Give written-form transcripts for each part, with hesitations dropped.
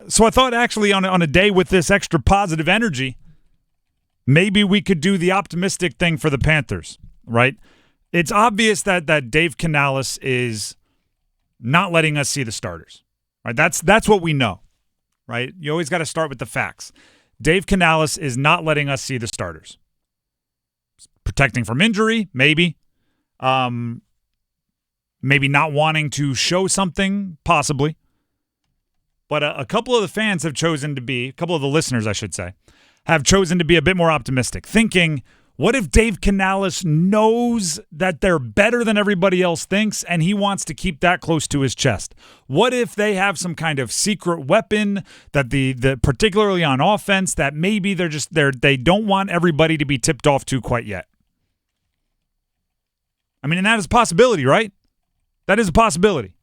So I thought actually on a day with this extra positive energy, maybe we could do the optimistic thing for the Panthers, right? It's obvious that Dave Canales is not letting us see the starters, right? That's what we know, right? You always got to start with the facts. Dave Canales is not letting us see the starters. Protecting from injury, maybe. Maybe not wanting to show something, possibly. But a couple of the fans have chosen to be, a couple of the listeners, I should say, have chosen to be a bit more optimistic, thinking, what if Dave Canales knows that they're better than everybody else thinks and he wants to keep that close to his chest? What if they have some kind of secret weapon that the particularly on offense that maybe they don't want everybody to be tipped off to quite yet? I mean, and that is a possibility, right? That is a possibility.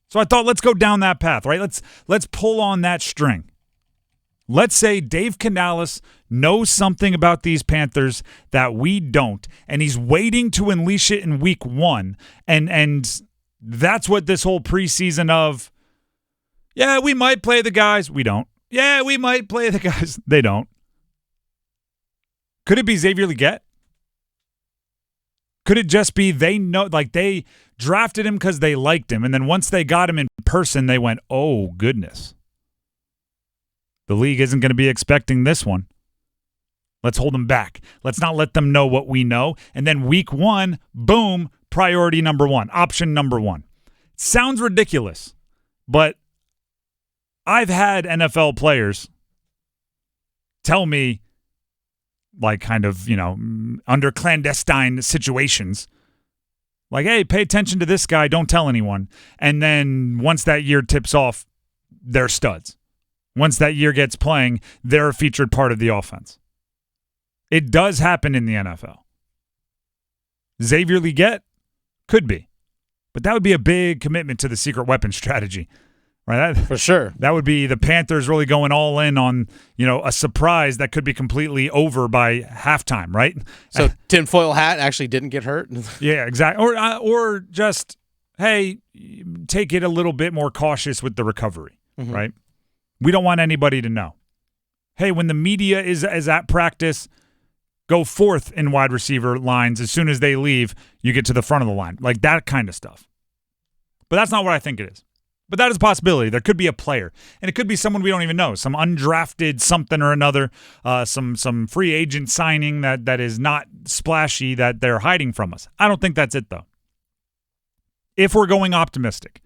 So I thought, let's go down that path, right? Let's pull on that string. Let's say Dave Canales knows something about these Panthers that we don't, and he's waiting to unleash it in week 1. And that's what this whole preseason of, yeah, we might play the guys. We don't. Yeah, we might play the guys. They don't. Could it be Xavier Legette? Could it just be they know, like they drafted him because they liked him, and then once they got him in person, they went, oh, goodness. The league isn't going to be expecting this one. Let's hold them back. Let's not let them know what we know. And then week 1, boom, priority number 1, option number 1. Sounds ridiculous, but I've had NFL players tell me, like kind of, under clandestine situations, like, hey, pay attention to this guy, don't tell anyone. And then once that year tips off, they're studs. Once that year gets playing, they're a featured part of the offense. It does happen in the NFL. Xavier Legette could be. But that would be a big commitment to the secret weapon strategy. Right? For sure. That would be the Panthers really going all in on, a surprise that could be completely over by halftime, right? So tinfoil hat actually didn't get hurt? Yeah, exactly. Or just, hey, take it a little bit more cautious with the recovery, right? We don't want anybody to know. Hey, when the media is at practice, go fourth in wide receiver lines. As soon as they leave, you get to the front of the line. Like that kind of stuff. But that's not what I think it is. But that is a possibility. There could be a player. And it could be someone we don't even know. Some undrafted something or another. Some free agent signing that is not splashy that they're hiding from us. I don't think that's it, though. If we're going optimistic.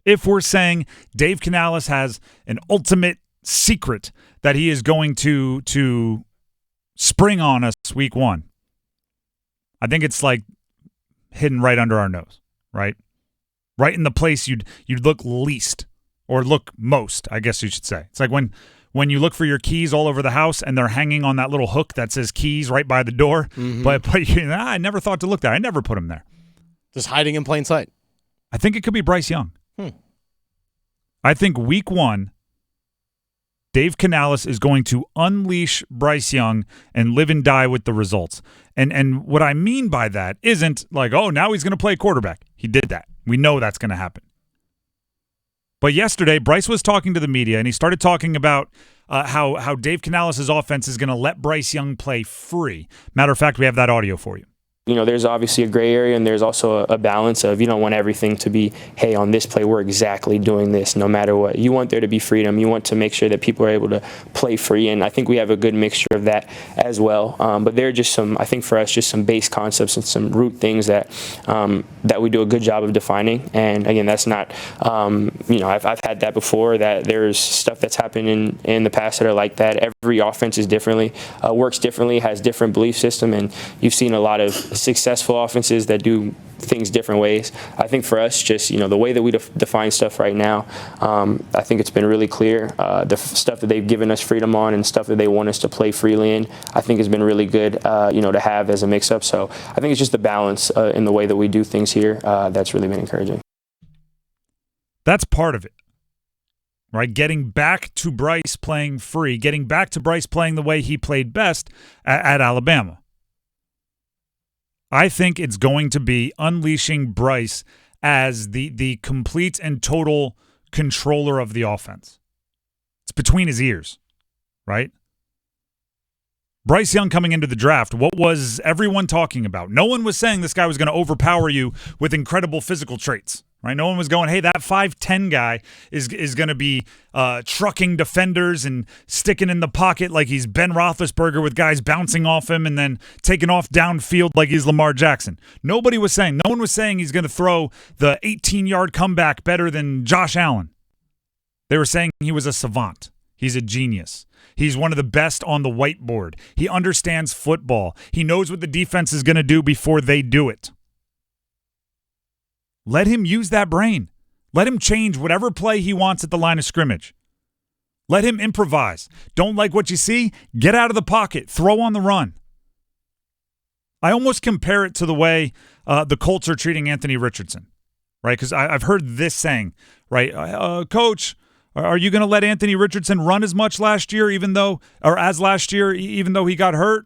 If we're saying Dave Canales has an ultimate secret that he is going to spring on us week 1, I think it's like hidden right under our nose, right? Right in the place you'd look least or look most, I guess you should say. It's like when you look for your keys all over the house and they're hanging on that little hook that says keys right by the door. But I never thought to look there. I never put them there. Just hiding in plain sight. I think it could be Bryce Young. I think week 1, Dave Canales is going to unleash Bryce Young and live and die with the results. And what I mean by that isn't like, oh, now he's going to play quarterback. He did that. We know that's going to happen. But yesterday, Bryce was talking to the media, and he started talking about how Dave Canales' offense is going to let Bryce Young play free. Matter of fact, we have that audio for you. There's obviously a gray area, and there's also a balance of you don't want everything to be, hey, on this play, we're exactly doing this no matter what. You want there to be freedom. You want to make sure that people are able to play free, and I think we have a good mixture of that as well. But there are just some, I think for us, just some base concepts and some root things that we do a good job of defining. And again, that's not, I've had that before, that there's stuff that's happened in the past that are like that. Every offense is differently, works differently, has different belief system, and you've seen a lot of successful offenses that do things different ways. I think for us, just the way that we define stuff right now, I think it's been really clear. The stuff that they've given us freedom on and stuff that they want us to play freely in, I think has been really good, to have as a mix-up. So I think it's just the balance in the way that we do things here that's really been encouraging. That's part of it, right? Getting back to Bryce playing free, getting back to Bryce playing the way he played best at Alabama. I think it's going to be unleashing Bryce as the complete and total controller of the offense. It's between his ears, right? Bryce Young coming into the draft, what was everyone talking about? No one was saying this guy was going to overpower you with incredible physical traits, right? No one was going, hey, that 5'10 guy is going to be trucking defenders and sticking in the pocket like he's Ben Roethlisberger with guys bouncing off him and then taking off downfield like he's Lamar Jackson. No one was saying he's going to throw the 18-yard comeback better than Josh Allen. They were saying he was a savant. He's a genius. He's one of the best on the whiteboard. He understands football. He knows what the defense is going to do before they do it. Let him use that brain. Let him change whatever play he wants at the line of scrimmage. Let him improvise. Don't like what you see? Get out of the pocket. Throw on the run. I almost compare it to the way the Colts are treating Anthony Richardson, right? Because I've heard this saying, right? Coach, are you going to let Anthony Richardson run as much last year, even though he got hurt?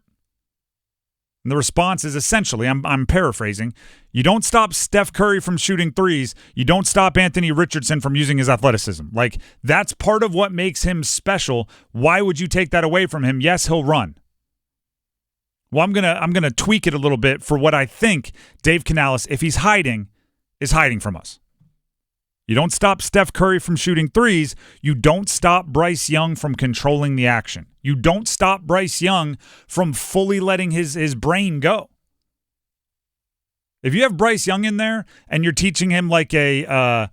And the response is essentially, I'm paraphrasing, you don't stop Steph Curry from shooting threes. You don't stop Anthony Richardson from using his athleticism. Like, that's part of what makes him special. Why would you take that away from him? Yes, he'll run. Well, I'm gonna tweak it a little bit for what I think Dave Canales, if he's hiding, is hiding from us. You don't stop Steph Curry from shooting threes. You don't stop Bryce Young from controlling the action. You don't stop Bryce Young from fully letting his brain go. If you have Bryce Young in there and you're teaching him like hey,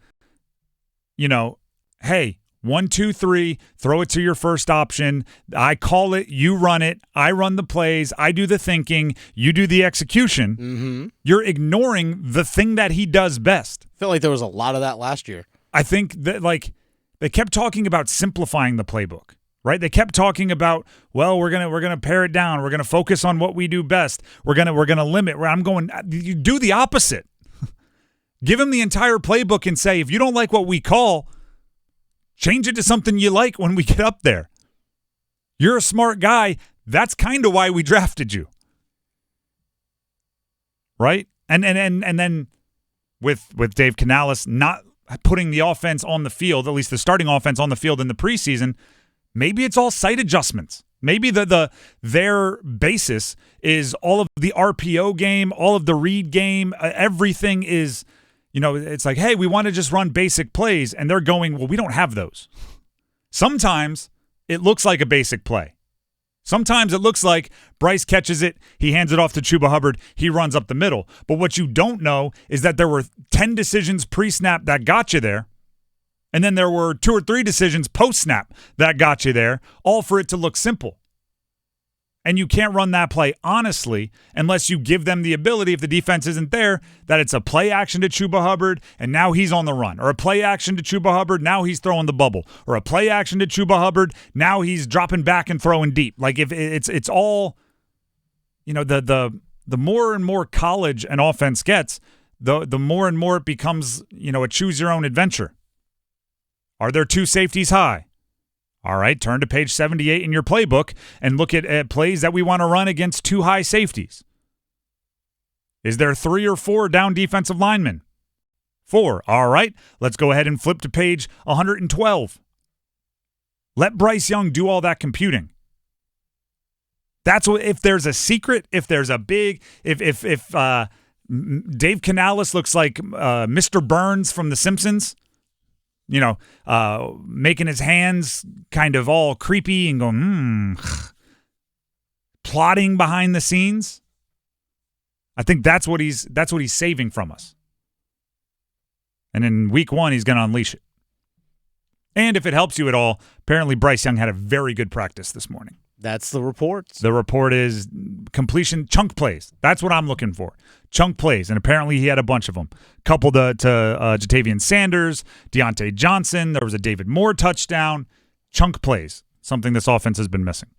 1, 2, 3, throw it to your first option. I call it, you run it. I run the plays. I do the thinking. You do the execution. Mm-hmm. You're ignoring the thing that he does best. I felt like there was a lot of that last year. I think that they kept talking about simplifying the playbook, right? They kept talking about, well, we're gonna pare it down. We're gonna focus on what we do best. We're gonna limit. Where I'm going, you do the opposite. Give him the entire playbook and say, if you don't like what we call, change it to something you like when we get up there. You're a smart guy. That's kind of why we drafted you, right? And then with Dave Canales not putting the offense on the field, at least the starting offense on the field in the preseason, maybe it's all sight adjustments. Maybe their basis is all of the RPO game, all of the read game, everything is, it's like, hey, we want to just run basic plays, and they're going, well, we don't have those. Sometimes it looks like a basic play. Sometimes it looks like Bryce catches it, he hands it off to Chuba Hubbard, he runs up the middle. But what you don't know is that there were 10 decisions pre-snap that got you there, and then there were 2 or 3 decisions post-snap that got you there, all for it to look simple. And you can't run that play honestly unless you give them the ability, if the defense isn't there, that it's a play action to Chuba Hubbard and now he's on the run. Or a play action to Chuba Hubbard, now he's throwing the bubble. Or a play action to Chuba Hubbard, now he's dropping back and throwing deep. Like, if it's all, the more and more college an offense gets, the more and more it becomes, a choose your own adventure. Are there 2 safeties high? All right, turn to page 78 in your playbook and look at plays that we want to run against 2 high safeties. Is there 3 or 4 down defensive linemen? 4. All right, let's go ahead and flip to page 112. Let Bryce Young do all that computing. That's what, if there's a secret, if there's a big, if Dave Canales looks like Mr. Burns from The Simpsons, making his hands kind of all creepy and going, plotting behind the scenes. I think that's what he's saving from us. And in week 1, he's going to unleash it. And if it helps you at all, apparently Bryce Young had a very good practice this morning. That's the report. The report is completion, chunk plays. That's what I'm looking for. Chunk plays. And apparently he had a bunch of them. Coupled to Jadeveon Sanders, Deontay Johnson. There was a David Moore touchdown. Chunk plays. Something this offense has been missing.